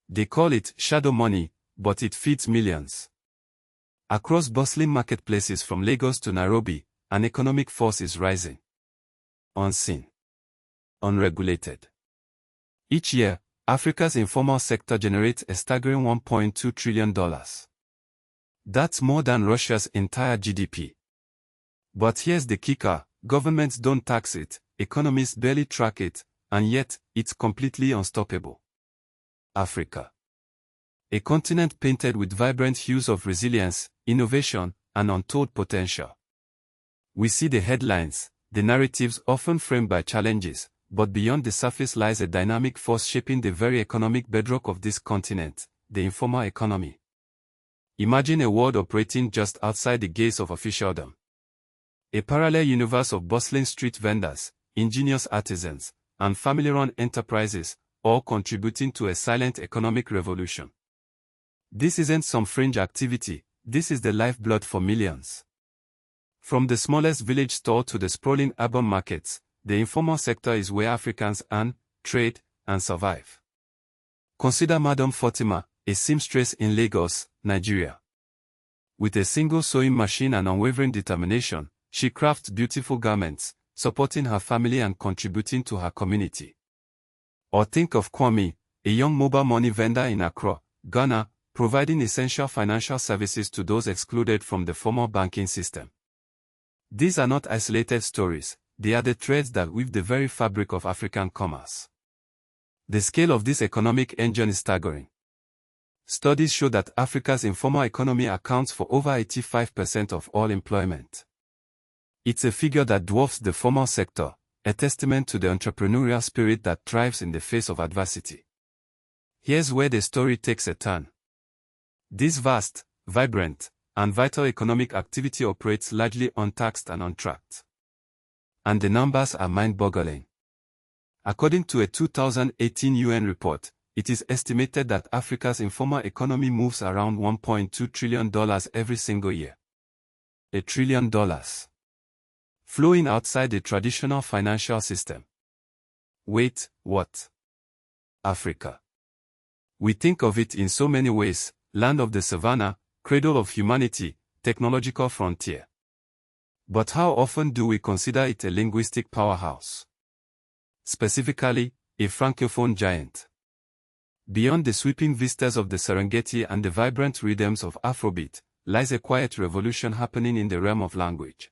They call it shadow money, but it feeds millions. Across bustling marketplaces from Lagos to Nairobi, an economic force is rising. Unseen. Unregulated. Each year, Africa's informal sector generates a staggering $1.2 trillion. That's more than Russia's entire GDP. But here's the kicker: governments don't tax it, economies barely track it, and yet, it's completely unstoppable. Africa. A continent painted with vibrant hues of resilience, innovation, and untold potential. We see the headlines, the narratives often framed by challenges, but beyond the surface lies a dynamic force shaping the very economic bedrock of this continent, the informal economy. Imagine a world operating just outside the gates of officialdom. A parallel universe of bustling street vendors, ingenious artisans, and family-run enterprises, all contributing to a silent economic revolution. This isn't some fringe activity, this is the lifeblood for millions. From the smallest village store to the sprawling urban markets, the informal sector is where Africans earn, trade, and survive. Consider Madam Fatima, a seamstress in Lagos, Nigeria. With a single sewing machine and unwavering determination, she crafts beautiful garments, supporting her family and contributing to her community. Or think of Kwame, a young mobile money vendor in Accra, Ghana, providing essential financial services to those excluded from the formal banking system. These are not isolated stories, they are the threads that weave the very fabric of African commerce. The scale of this economic engine is staggering. Studies show that Africa's informal economy accounts for over 85% of all employment. It's a figure that dwarfs the formal sector, a testament to the entrepreneurial spirit that thrives in the face of adversity. Here's where the story takes a turn. This vast, vibrant, and vital economic activity operates largely untaxed and untracked. And the numbers are mind-boggling. According to a 2018 UN report, it is estimated that Africa's informal economy moves around $1.2 trillion every single year. $1 trillion. Flowing outside the traditional financial system. Wait, what? Africa. We think of it in so many ways: land of the savannah, cradle of humanity, technological frontier. But how often do we consider it a linguistic powerhouse? Specifically, a francophone giant. Beyond the sweeping vistas of the Serengeti and the vibrant rhythms of Afrobeat, lies a quiet revolution happening in the realm of language.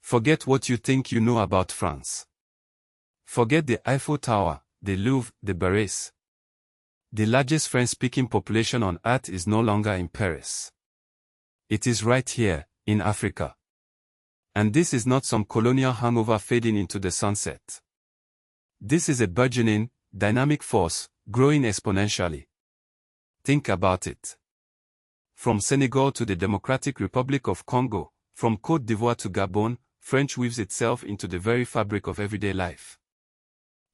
Forget what you think you know about France. Forget the Eiffel Tower, the Louvre, the Barres. The largest French-speaking population on Earth is no longer in Paris. It is right here, in Africa. And this is not some colonial hangover fading into the sunset. This is a burgeoning, dynamic force, growing exponentially. Think about it. From Senegal to the Democratic Republic of Congo, from Côte d'Ivoire to Gabon, French weaves itself into the very fabric of everyday life.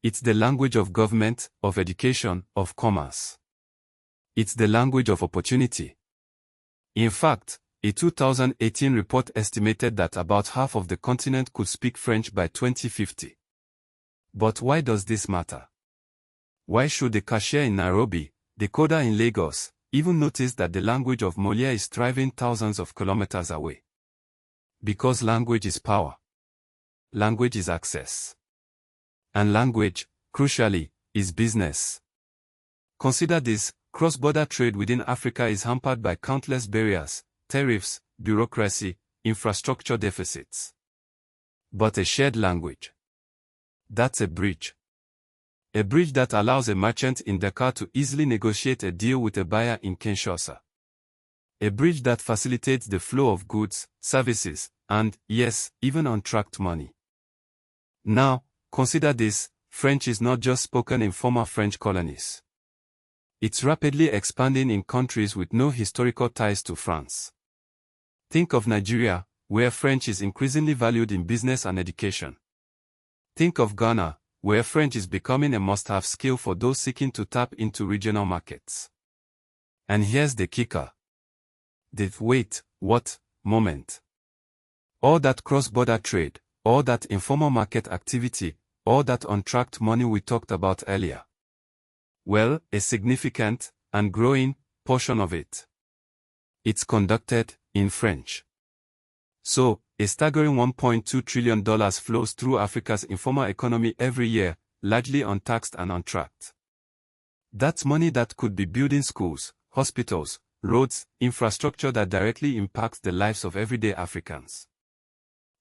It's the language of government, of education, of commerce. It's the language of opportunity. In fact, a 2018 report estimated that about half of the continent could speak French by 2050. But why does this matter? Why should the cashier in Nairobi, the coder in Lagos, even notice that the language of Molière is thriving thousands of kilometers away? Because language is power. Language is access. And language, crucially, is business. Consider this: cross-border trade within Africa is hampered by countless barriers, tariffs, bureaucracy, infrastructure deficits. But a shared language. That's a bridge. A bridge that allows a merchant in Dakar to easily negotiate a deal with a buyer in Kinshasa. A bridge that facilitates the flow of goods, services, and, yes, even untracked money. Now, consider this: French is not just spoken in former French colonies. It's rapidly expanding in countries with no historical ties to France. Think of Nigeria, where French is increasingly valued in business and education. Think of Ghana, where French is becoming a must-have skill for those seeking to tap into regional markets. And here's the kicker. The wait, what, moment. All that cross-border trade, all that informal market activity, all that untracked money we talked about earlier. Well, a significant, and growing, portion of it. It's conducted in French. So, a staggering $1.2 trillion flows through Africa's informal economy every year, largely untaxed and untracked. That's money that could be building schools, hospitals, roads, infrastructure that directly impacts the lives of everyday Africans.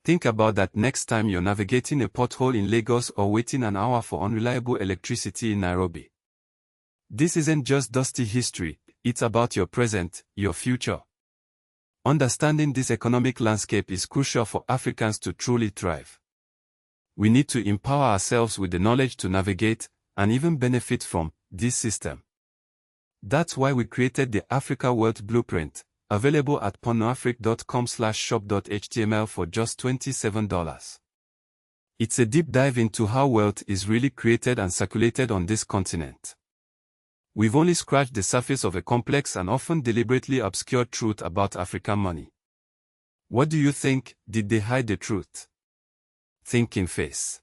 Think about that next time you're navigating a pothole in Lagos or waiting an hour for unreliable electricity in Nairobi. This isn't just dusty history, it's about your present, your future. Understanding this economic landscape is crucial for Africans to truly thrive. We need to empower ourselves with the knowledge to navigate, and even benefit from, this system. That's why we created the Africa Wealth Blueprint, available at pornoafric.com/shop.html for just $27. It's a deep dive into how wealth is really created and circulated on this continent. We've only scratched the surface of a complex and often deliberately obscure truth about African money. What do you think? Did they hide the truth? Thinking face.